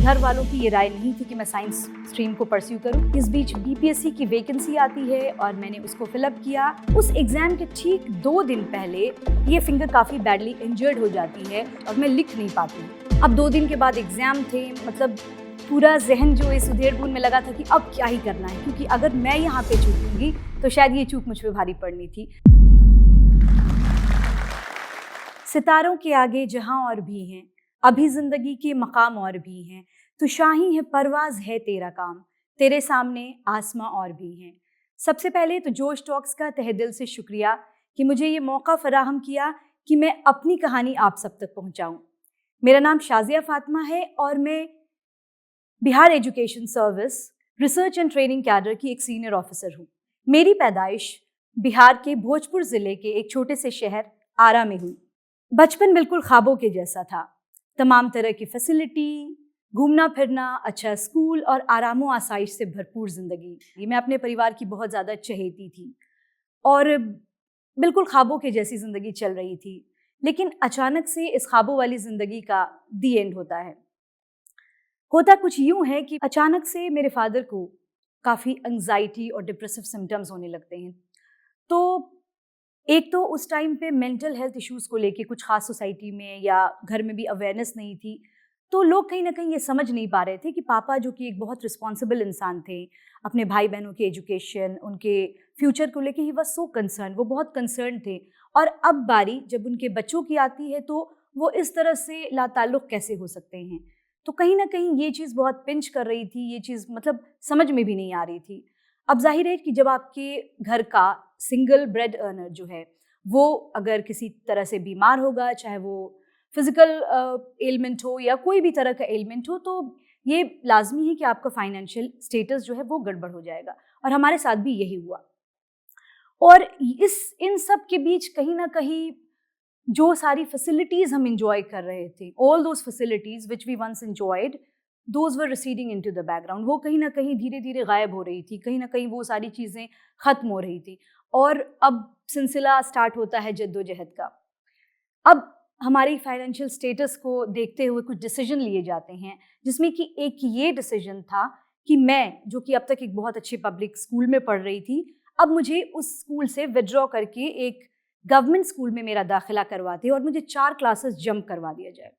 घर वालों की ये राय नहीं थी कि मैं साइंस स्ट्रीम को परस्यू करूं। इस बीच बीपीएससी की वैकेंसी आती है और मैंने उसको फिलअप किया। उस एग्जाम के ठीक 2 दिन पहले ये फिंगर काफ़ी बैडली इंजर्ड हो जाती है और मैं लिख नहीं पाती। अब 2 दिन के बाद एग्जाम थे, मतलब पूरा जहन जो इस उधेड़-बुन में लगा था कि अब क्या ही करना है, क्योंकि अगर मैं यहाँ पे चूकूंगी तो शायद ये चूक मुझ पे भारी पड़नी थी। सितारों के आगे जहां और भी हैं, अभी जिंदगी के मकाम और भी हैं, तो शाही है परवाज है तेरा काम, तेरे सामने आसमां और भी हैं। सबसे पहले तो जोश टॉक्स का तहे दिल से शुक्रिया कि मुझे ये मौका फराहम किया कि मैं अपनी कहानी आप सब तक पहुंचाऊं। मेरा नाम शाजिया फातिमा है और मैं Bihar education service research and training cadre की एक सीनियर ऑफिसर हूँ। मेरी पैदाइश बिहार के भोजपुर जिले के एक छोटे से शहर आरा में हुई। बचपन बिल्कुल ख्वाबों के जैसा था। तमाम तरह की फैसिलिटी, घूमना फिरना, अच्छा स्कूल और आरामो आसाइश से भरपूर ज़िंदगी। मैं अपने परिवार की बहुत ज़्यादा चहेती थी और बिल्कुल ख्वाबों के जैसी ज़िंदगी चल रही थी। लेकिन अचानक से इस ख्वाबों वाली ज़िंदगी का दी एंड होता है। होता कुछ यूँ है कि अचानक से मेरे फादर को काफ़ी एंग्जाइटी और डिप्रेसिव सिम्टम्स होने लगते हैं। तो एक तो उस टाइम पे मेंटल हेल्थ इश्यूज़ को लेके कुछ ख़ास सोसाइटी में या घर में भी अवेयरनेस नहीं थी, तो लोग कहीं ना कहीं ये समझ नहीं पा रहे थे कि पापा जो कि एक बहुत रिस्पॉन्सिबल इंसान थे, अपने भाई बहनों के एजुकेशन, उनके फ्यूचर को लेके ही वॉज सो कंसर्न, वो बहुत कंसर्न थे। और अब बारी जब उनके बच्चों की आती है तो वो इस तरह से लाताल्लुक़ कैसे हो सकते हैं। तो कहीं ना कहीं ये चीज़ बहुत पिंच कर रही थी, ये चीज़ मतलब समझ में भी नहीं आ रही थी। अब जाहिर है कि जब आपके घर का सिंगल ब्रेड अर्नर जो है वो अगर किसी तरह से बीमार होगा, चाहे वो फिजिकल एलिमेंट हो या कोई भी तरह का एलिमेंट हो, तो ये लाजमी है कि आपका फाइनेंशियल स्टेटस जो है वो गड़बड़ हो जाएगा। और हमारे साथ भी यही हुआ। और इन सब के बीच कहीं ना कहीं जो सारी फैसिलिटीज़ हम इंजॉय कर रहे थे, all those facilities which we once enjoyed, those were receding into the background. वो कहीं ना कहीं धीरे धीरे गायब हो रही थी, कहीं ना कहीं वो सारी चीज़ें ख़त्म हो रही थी। और अब सिलसिला स्टार्ट होता है जद्दोजहद का। अब हमारी फाइनेंशियल स्टेटस को देखते हुए कुछ डिसीजन लिए जाते हैं, जिसमें कि एक ये डिसीजन था कि मैं, जो कि अब तक एक बहुत अच्छे पब्लिक स्कूल में पढ़ रही थी, अब मुझे उस स्कूल से विड्रॉ करके एक गवर्नमेंट स्कूल में मेरा दाखिला करवाते और मुझे 4 क्लासेस जंप करवा दिया जाए।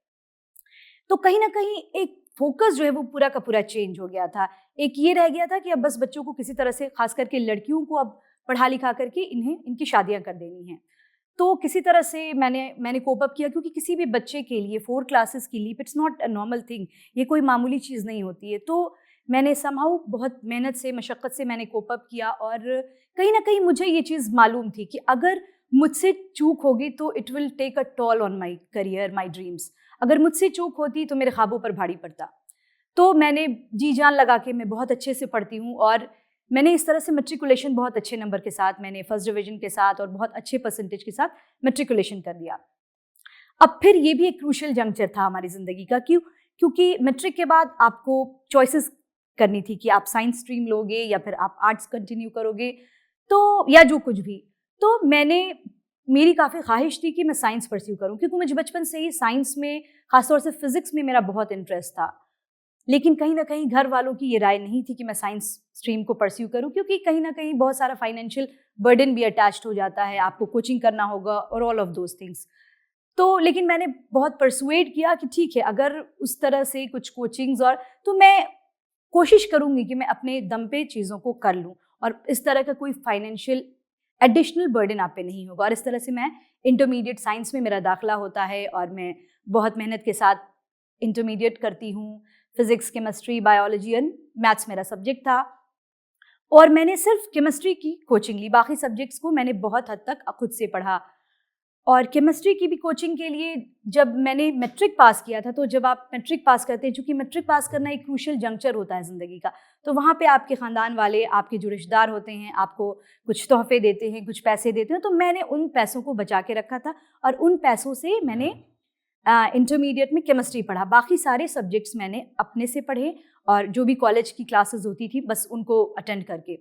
तो कहीं ना कहीं एक फोकस जो है वो पूरा का पूरा चेंज हो गया था। एक ये रह गया था कि अब बस बच्चों को किसी तरह से, खास करके लड़कियों को, अब पढ़ा लिखा करके इनकी शादियां कर देनी है। तो किसी तरह से मैंने कोप अप किया, क्योंकि किसी भी बच्चे के लिए 4 क्लासेस की leap it's not a normal thing, ये कोई मामूली चीज़ नहीं होती है। तो मैंने समहाउ बहुत मेहनत से, मशक्क़त से मैंने कोप अप किया। और कहीं ना कहीं मुझे ये चीज़ मालूम थी कि अगर मुझसे चूक होगी तो it will take a toll on my career, my dreams. अगर मुझसे चूक होती तो मेरे ख्वाबों पर भारी पड़ता। तो मैंने जी जान लगा के, मैं बहुत अच्छे से पढ़ती हूँ और मैंने इस तरह से मैट्रिकुलेशन बहुत अच्छे नंबर के साथ, मैंने फर्स्ट डिवीजन के साथ और बहुत अच्छे परसेंटेज के साथ मैट्रिकुलेशन कर दिया। अब फिर ये भी एक क्रूशियल जंक्चर था हमारी ज़िंदगी का, क्योंकि मैट्रिक के बाद आपको चॉइसेस करनी थी कि आप साइंस स्ट्रीम लोगे या फिर आप आर्ट्स कंटिन्यू करोगे, तो या जो कुछ भी। तो मेरी काफ़ी ख्वाहिश थी कि मैं साइंस परस्यू करूं, क्योंकि मुझे बचपन से ही साइंस में, खासतौर से फिजिक्स में मेरा बहुत इंटरेस्ट था। लेकिन कहीं ना कहीं घर वालों की ये राय नहीं थी कि मैं साइंस स्ट्रीम को परस्यू करूं, क्योंकि कहीं ना कहीं बहुत सारा फाइनेंशियल बर्डन भी अटैच्ड हो जाता है, आपको कोचिंग करना होगा और ऑल ऑफ दोज थिंग्स। तो लेकिन मैंने बहुत परसुएड किया कि ठीक है, अगर उस तरह से कुछ कोचिंग्स, और तो मैं कोशिश करूंगी कि मैं अपने दम पे चीज़ों को कर लूँ और इस तरह का कोई फाइनेंशियल एडिशनल बर्डन आप पे नहीं होगा। और इस तरह से मैं इंटरमीडिएट साइंस में मेरा दाखिला होता है और मैं बहुत मेहनत के साथ इंटरमीडिएट करती हूँ। Physics, chemistry, biology and maths मेरा सब्जेक्ट था और मैंने सिर्फ केमिस्ट्री की कोचिंग ली, बाकी सब्जेक्ट्स को मैंने बहुत हद तक खुद से पढ़ा। और केमिस्ट्री की भी कोचिंग के लिए जब मैंने मैट्रिक पास किया था, तो जब आप मैट्रिक पास करते हैं, चूँकि मैट्रिक पास करना एक क्रूशियल जंक्चर होता है ज़िंदगी का, तो वहाँ पे आपके ख़ानदान वाले, आपके जो रिश्तेदार होते हैं, आपको कुछ तोहफे देते हैं, कुछ पैसे देते हैं। तो मैंने उन पैसों को बचा के रखा था और उन पैसों से मैंने इंटरमीडिएट में केमिस्ट्री पढ़ा। बाकी सारे सब्जेक्ट्स मैंने अपने से पढ़े और जो भी कॉलेज की क्लासेस होती थी बस उनको अटेंड करके।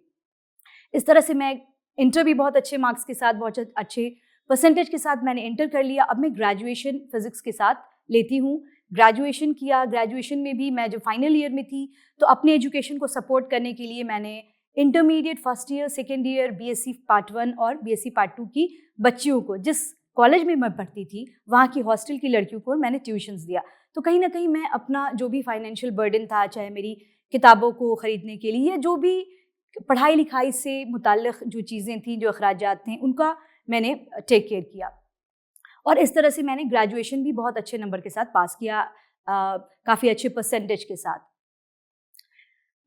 इस तरह से मैं इंटर भी बहुत अच्छे मार्क्स के साथ, बहुत अच्छे परसेंटेज के साथ मैंने इंटर कर लिया। अब मैं ग्रेजुएशन फिजिक्स के साथ लेती हूँ। ग्रेजुएशन किया। ग्रेजुएशन में भी मैं जब फाइनल ईयर में थी तो अपने एजुकेशन को सपोर्ट करने के लिए मैंने intermediate first year, second year, BSc part 1 और बीएससी पार्ट 2 की बच्चियों को, जिस कॉलेज में मैं पढ़ती थी वहाँ की हॉस्टल की लड़कियों को मैंने ट्यूशन्स दिया। तो कहीं ना कहीं मैं अपना जो भी फाइनेंशियल बर्डन था, चाहे मेरी किताबों को ख़रीदने के लिए या जो भी पढ़ाई लिखाई से मुताल्लिक़ जो चीज़ें थीं, जो अखराजात थे, उनका मैंने टेक केयर किया। और इस तरह से मैंने ग्रेजुएशन भी बहुत अच्छे नंबर के साथ पास किया, काफ़ी अच्छे परसेंटेज के साथ।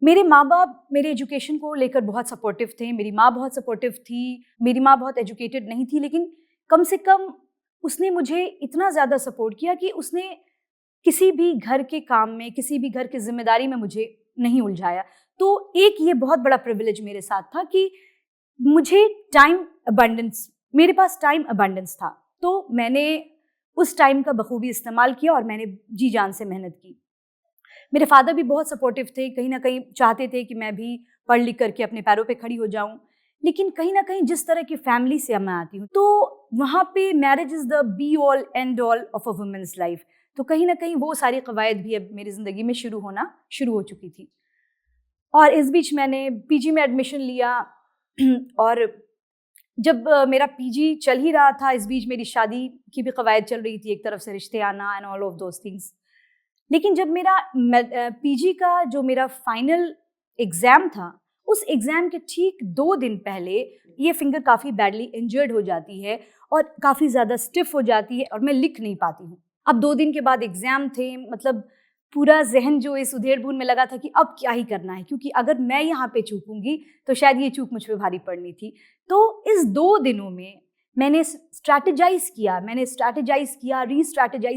मेरे माँ बाप मेरे एजुकेशन को लेकर बहुत सपोर्टिव थे। मेरी माँ बहुत सपोर्टिव थी। मेरी माँ बहुत एजुकेटेड नहीं थी, लेकिन कम से कम उसने मुझे इतना ज़्यादा सपोर्ट किया कि उसने किसी भी घर के काम में, किसी भी घर की जिम्मेदारी में मुझे नहीं उलझाया। तो एक ये बहुत बड़ा प्रिविलेज मेरे साथ था कि मुझे मेरे पास टाइम अबंडेंस था। तो मैंने उस टाइम का बखूबी इस्तेमाल किया और मैंने जी जान से मेहनत की। मेरे फादर भी बहुत सपोर्टिव थे, कहीं ना कहीं चाहते थे कि मैं भी पढ़ लिख करके अपने पैरों पे खड़ी हो जाऊं। लेकिन कहीं ना कहीं जिस तरह की फैमिली से मैं आती हूँ, तो वहाँ पे marriage is the be all end all of a women's life. तो कहीं ना कहीं वो सारी कवायद भी अब मेरी ज़िंदगी में शुरू हो चुकी थी। और इस बीच मैंने पीजी में एडमिशन लिया और जब मेरा पीजी चल ही रहा था, इस बीच मेरी शादी की भी कवायद चल रही थी, एक तरफ से रिश्ते आना and all of those things. लेकिन जब मेरा पीजी का जो मेरा फाइनल एग्ज़ाम था, उस एग्ज़ाम के ठीक 2 दिन पहले ये फिंगर काफ़ी बैडली इंजर्ड हो जाती है और काफ़ी ज़्यादा स्टिफ हो जाती है और मैं लिख नहीं पाती हूँ। अब 2 दिन के बाद एग्ज़ाम थे, मतलब पूरा जहन जो इस उधेड़-बुन में लगा था कि अब क्या ही करना है, क्योंकि अगर मैं यहाँ पे चूकूंगी तो शायद ये चूक मुझ पे भारी पड़नी थी। तो इस 2 दिनों में मैंने री स्ट्रैटेजाइज़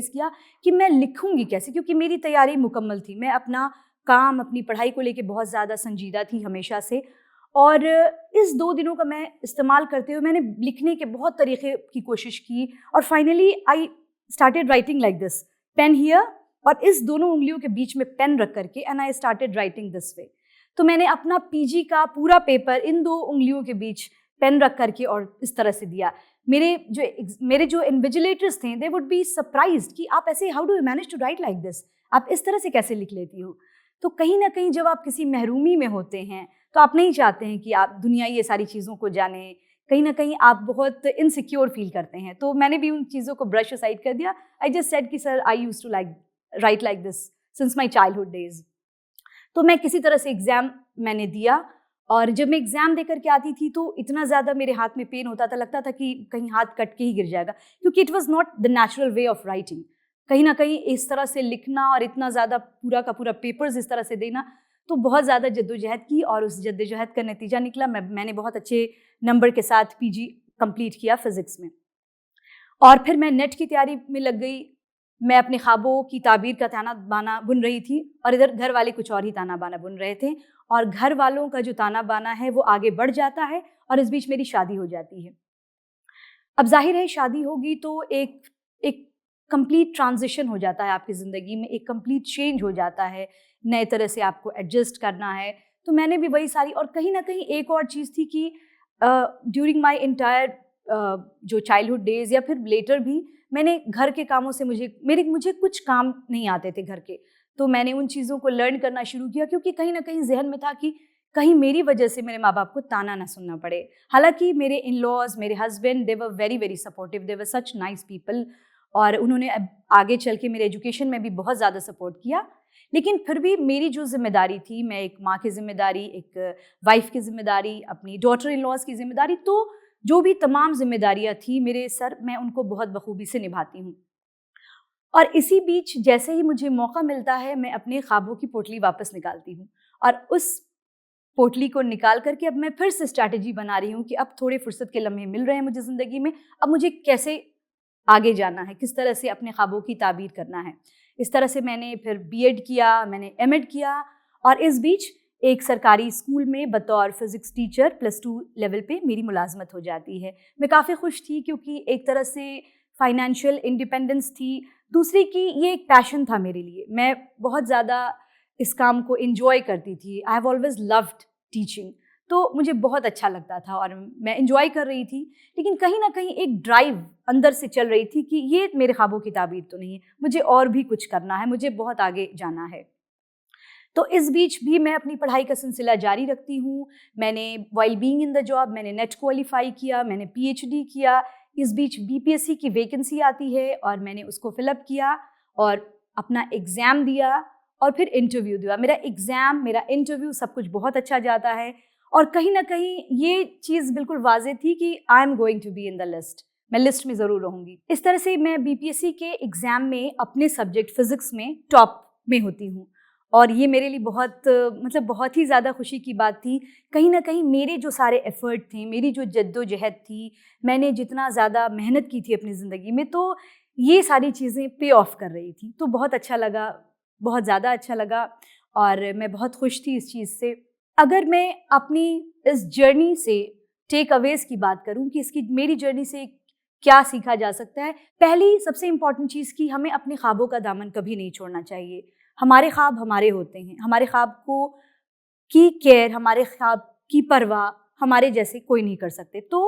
किया कि मैं लिखूंगी कैसे, क्योंकि मेरी तैयारी मुकम्मल थी। मैं अपना काम, अपनी पढ़ाई को लेके बहुत ज़्यादा संजीदा थी हमेशा से। और इस 2 दिनों का मैं इस्तेमाल करते हुए मैंने लिखने के बहुत तरीक़े की कोशिश की और finally I started writing like this, pen here, और इस दोनों उंगलियों के बीच में पेन रख करके, and I started writing this way. तो मैंने अपना पीजी का पूरा पेपर इन 2 उंगलियों के बीच पेन रख करके और इस तरह से दिया। मेरे जो इन्विजिलेटर्स थे, दे वुड बी सरप्राइज्ड कि आप ऐसे, how do you manage to write like this, आप इस तरह से कैसे लिख लेती हो। तो कहीं ना कहीं जब आप किसी महरूमी में होते हैं तो आप नहीं चाहते हैं कि आप दुनिया ये सारी चीज़ों को जाने, कहीं ना कहीं आप बहुत इनसिक्योर फील करते हैं। तो मैंने भी उन चीज़ों को ब्रश असाइड कर दिया। आई जस्ट सेड कि sir, I used to write like this since my childhood days. तो मैं किसी तरह से एग्ज़ाम मैंने दिया और जब मैं एग्ज़ाम देकर के आती थी तो इतना ज़्यादा मेरे हाथ में पेन होता था, लगता था कि कहीं हाथ कट के ही गिर जाएगा, क्योंकि it was not the natural way of writing. कहीं ना कहीं इस तरह से लिखना और इतना ज़्यादा पूरा का पूरा पेपर्स इस तरह से देना, तो बहुत ज़्यादा जद्दोजहद की और उस जद्दोजहद का नतीजा निकला, मैंने बहुत अच्छे नंबर के साथ पीजी कंप्लीट किया फिज़िक्स में। और फिर मैं नेट की तैयारी में लग गई। मैं अपने ख्वाबों की ताबीर का ताना बाना बुन रही थी और इधर घर वाले कुछ और ही ताना बाना बुन रहे थे, और घर वालों का जो ताना बाना है वो आगे बढ़ जाता है और इस बीच मेरी शादी हो जाती है। अब जाहिर है शादी होगी तो एक कंप्लीट ट्रांजिशन हो जाता है आपकी ज़िंदगी में, एक कंप्लीट चेंज हो जाता है, नए तरह से आपको एडजस्ट करना है। तो मैंने भी वही सारी, और कहीं ना कहीं एक और चीज़ थी कि ड्यूरिंग माई इंटायर जो चाइल्डहुड डेज़ या फिर लेटर भी, मैंने घर के कामों से मुझे कुछ काम नहीं आते थे घर के, तो मैंने उन चीज़ों को लर्न करना शुरू किया, क्योंकि कहीं ना कहीं जहन में था कि कहीं मेरी वजह से मेरे माँ बाप को ताना ना सुनना पड़े। हालांकि मेरे इन लॉज, मेरे husband, they were very very supportive, they were such nice people, और उन्होंने आगे चल के मेरे एजुकेशन में भी बहुत ज़्यादा सपोर्ट किया। लेकिन फिर भी मेरी जो जिम्मेदारी थी, मैं एक माँ की जिम्मेदारी, एक वाइफ की जिम्मेदारी, अपनी डॉटर इन लॉज की जिम्मेदारी, तो जो भी तमाम जिम्मेदारियाँ थी मेरे सर, मैं उनको बहुत बखूबी से निभाती हूँ। और इसी बीच जैसे ही मुझे मौका मिलता है, मैं अपने ख्वाबों की पोटली वापस निकालती हूँ, और उस पोटली को निकाल करके अब मैं फिर से स्ट्रैटेजी बना रही हूँ कि अब थोड़े फुर्सत के लम्हे मिल रहे हैं मुझे ज़िंदगी में, अब मुझे कैसे आगे जाना है, किस तरह से अपने ख्वाबों की ताबीर करना है। इस तरह से मैंने फिर बीएड किया, मैंने एमएड किया, और इस बीच एक सरकारी स्कूल में बतौर फिज़िक्स टीचर +2 लेवल पे मेरी मुलाजमत हो जाती है। मैं काफ़ी खुश थी, क्योंकि एक तरह से फाइनेंशियल इंडिपेंडेंस थी, दूसरी की ये एक पैशन था मेरे लिए, मैं बहुत ज़्यादा इस काम को एंजॉय करती थी। I have always loved teaching, तो मुझे बहुत अच्छा लगता था और मैं एंजॉय कर रही थी। लेकिन कहीं ना कहीं एक ड्राइव अंदर से चल रही थी कि ये मेरे ख्वाबों की ताबीर तो नहीं है, मुझे और भी कुछ करना है, मुझे बहुत आगे जाना है। तो इस बीच भी मैं अपनी पढ़ाई का सिलसिला जारी रखती हूँ। मैंने while being in the job मैंने नेट क्वालिफाई किया, मैंने पीएचडी किया। इस बीच बीपीएससी की वैकेंसी आती है और मैंने उसको फिलअप किया और अपना एग्ज़ाम दिया और फिर इंटरव्यू दिया। मेरा एग्ज़ाम, मेरा इंटरव्यू सब कुछ बहुत अच्छा जाता है और कहीं ना कहीं ये चीज़ बिल्कुल वाज़ेह थी कि I am going to be in the list, मैं लिस्ट में ज़रूर रहूँगी। इस तरह से मैं बीपीएससी के एग्ज़ाम में अपने सब्जेक्ट फ़िज़िक्स में टॉप में होती हूँ और ये मेरे लिए बहुत ही ज़्यादा खुशी की बात थी। कहीं ना कहीं मेरे जो सारे एफ़र्ट थे, मेरी जो जद्दोजहद थी, मैंने जितना ज़्यादा मेहनत की थी अपनी ज़िंदगी में, तो ये सारी चीज़ें पे ऑफ कर रही थी। तो बहुत अच्छा लगा, बहुत ज़्यादा अच्छा लगा और मैं बहुत खुश थी इस चीज़ से। अगर मैं अपनी इस जर्नी से टेक अवेज़ की बात करूं कि इसकी मेरी जर्नी से क्या सीखा जा सकता है, पहली सबसे इम्पॉर्टेंट चीज़ कि हमें अपने ख्वाबों का दामन कभी नहीं छोड़ना चाहिए। हमारे ख्वाब हमारे होते हैं, हमारे ख्वाब को की केयर, हमारे ख्वाब की परवाह हमारे जैसे कोई नहीं कर सकते। तो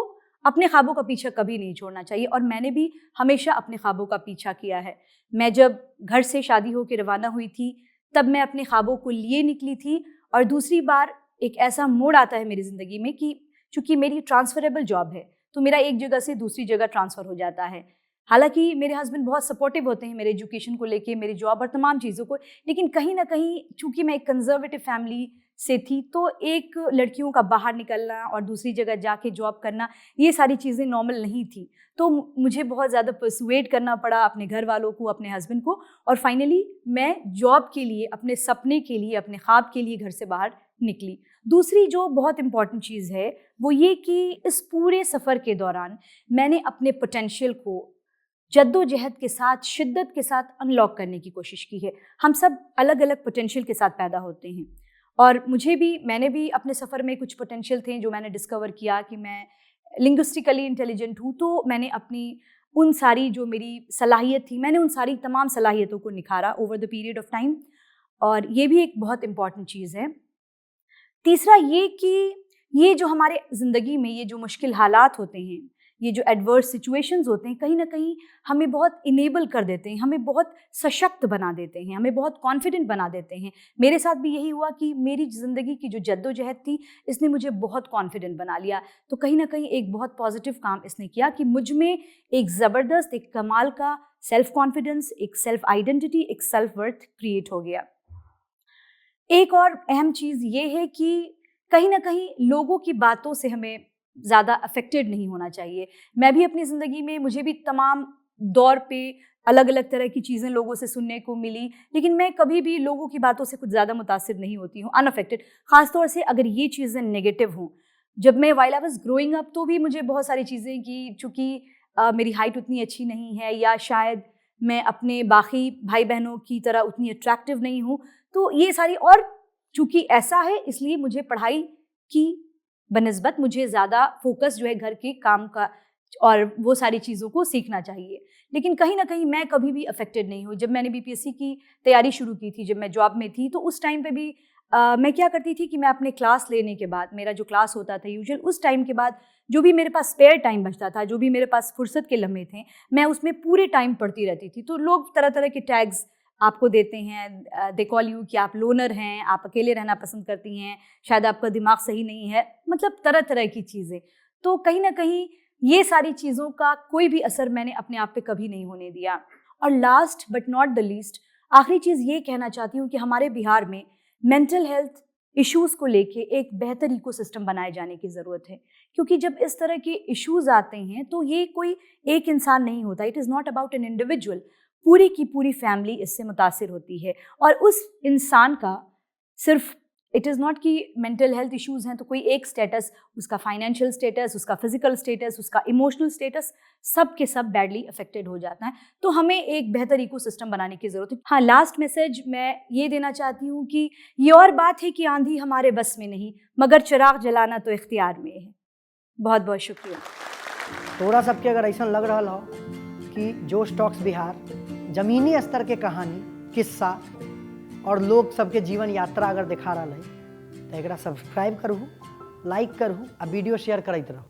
अपने ख्वाबों का पीछा कभी नहीं छोड़ना चाहिए और मैंने भी हमेशा अपने ख्वाबों का पीछा किया है। मैं जब घर से शादी होकर रवाना हुई थी तब मैं अपने ख्वाबों को लिए निकली थी और दूसरी बार एक ऐसा मोड़ आता है मेरी ज़िंदगी में कि चूँकि मेरी ट्रांसफ़रेबल जॉब है तो मेरा एक जगह से दूसरी जगह ट्रांसफ़र हो जाता है। हालांकि मेरे हस्बैंड बहुत सपोर्टिव होते हैं मेरे एजुकेशन को लेके, मेरी जॉब और तमाम चीज़ों को, लेकिन कहीं ना कहीं चूँकि मैं एक कंजर्वेटिव फैमिली से थी तो एक लड़कियों का बाहर निकलना और दूसरी जगह जाके जॉब करना, ये सारी चीज़ें नॉर्मल नहीं थी। तो मुझे बहुत ज़्यादा परसुएड करना पड़ा अपने घर वालों को, अपने हस्बैंड को, और फाइनली मैं जॉब के लिए, अपने सपने के लिए, अपने ख्वाब के लिए घर से बाहर निकली। दूसरी जो बहुत इम्पॉर्टेंट चीज़ है वो ये कि इस पूरे सफ़र के दौरान मैंने अपने पोटेंशियल को जद्दोजहद के साथ, शिद्दत के साथ अनलॉक करने की कोशिश की है। हम सब अलग अलग पोटेंशियल के साथ पैदा होते हैं और मैंने भी अपने सफ़र में कुछ पोटेंशियल थे जो मैंने डिस्कवर किया कि मैं लिंग्विस्टिकली इंटेलिजेंट हूँ। तो मैंने अपनी उन सारी जो मेरी सलाहियत थी, मैंने उन सारी तमाम सलाहियतों को निखारा over the period of time, और ये भी एक बहुत इम्पॉर्टेंट चीज़ है। तीसरा ये कि ये जो हमारे ज़िंदगी में ये जो मुश्किल हालात होते हैं, ये जो एडवर्स सिचुएशंस होते हैं, कहीं ना कहीं हमें बहुत इनेबल कर देते हैं, हमें बहुत सशक्त बना देते हैं, हमें बहुत कॉन्फिडेंट बना देते हैं। मेरे साथ भी यही हुआ कि मेरी ज़िंदगी की जो जद्दोजहद थी इसने मुझे बहुत कॉन्फिडेंट बना लिया। तो कहीं ना कहीं एक बहुत पॉजिटिव काम इसने किया कि मुझ में एक ज़बरदस्त, एक कमाल का सेल्फ कॉन्फिडेंस, एक सेल्फ आइडेंटिटी, एक सेल्फ वर्थ क्रिएट हो गया। एक और अहम चीज़ ये है कि कहीं ना कहीं लोगों की बातों से हमें ज़्यादा अफेक्टेड नहीं होना चाहिए। मैं भी अपनी ज़िंदगी में, मुझे भी तमाम दौर पे अलग अलग तरह की चीज़ें लोगों से सुनने को मिली, लेकिन मैं कभी भी लोगों की बातों से कुछ ज़्यादा मुतासिर नहीं होती हूँ, अनअफेक्टेड। ख़ासतौर से अगर ये चीज़ें नेगेटिव हों। जब मैं while I was growing up तो भी मुझे बहुत सारी चीज़ें कि चूँकि मेरी हाइट उतनी अच्छी नहीं है या शायद मैं अपने बाकी भाई बहनों की तरह उतनी अट्रैक्टिव नहीं हूँ, तो ये सारी, और चूँकि ऐसा है इसलिए मुझे पढ़ाई की बनिस्बत मुझे ज़्यादा फोकस जो है घर के काम का और वो सारी चीज़ों को सीखना चाहिए। लेकिन कहीं ना कहीं मैं कभी भी अफेक्टेड नहीं हुई। जब मैंने बीपीएससी की तैयारी शुरू की थी, जब मैं जॉब में थी, तो उस टाइम पे भी मैं क्या करती थी कि मैं अपने क्लास लेने के बाद, मेरा जो क्लास होता था यूजुअल, उस टाइम के बाद जो भी मेरे पास स्पेयर टाइम बचता था, जो भी मेरे पास फुर्सत के लम्हे थे, मैं उसमें पूरे टाइम पढ़ती रहती थी। तो लोग तरह तरह के टैग्स आपको देते हैं, दे कॉल यू कि आप लोनर हैं, आप अकेले रहना पसंद करती हैं, शायद आपका दिमाग सही नहीं है, मतलब तरह तरह की चीज़ें। तो कहीं ना कहीं ये सारी चीज़ों का कोई भी असर मैंने अपने आप पे कभी नहीं होने दिया। और last but not the least, आखिरी चीज़ ये कहना चाहती हूँ कि हमारे बिहार में मेंटल हेल्थ इश्यूज़ को लेके एक बेहतर इकोसिस्टम बनाए जाने की ज़रूरत है। क्योंकि जब इस तरह के इश्यूज़ आते हैं तो ये कोई एक इंसान नहीं होता, it is not about an individual, पूरी की पूरी फैमिली इससे मुतासिर होती है। और उस इंसान का सिर्फ, इट इज़ नॉट कि मेंटल हेल्थ इश्यूज़ हैं तो कोई एक स्टेटस, उसका फाइनेंशियल स्टेटस, उसका फिजिकल स्टेटस, उसका इमोशनल स्टेटस, सब के सब बैडली अफेक्टेड हो जाता है। तो हमें एक बेहतर इकोसिस्टम बनाने की ज़रूरत है। हाँ, लास्ट मैसेज मैं ये देना चाहती हूँ कि ये और बात है कि आंधी हमारे बस में नहीं, मगर चिराग जलाना तो इख्तियार में है। बहुत बहुत शुक्रिया। थोड़ा सबके अगर ऐसा लग रहा हो कि जोश टॉक्स बिहार जमीनी स्तर के कहानी, किस्सा और लोग सबके जीवन यात्रा अगर दिखा रहा है तो एक सब्सक्राइब करूँ, लाइक करू आ वीडियो शेयर करते रहो।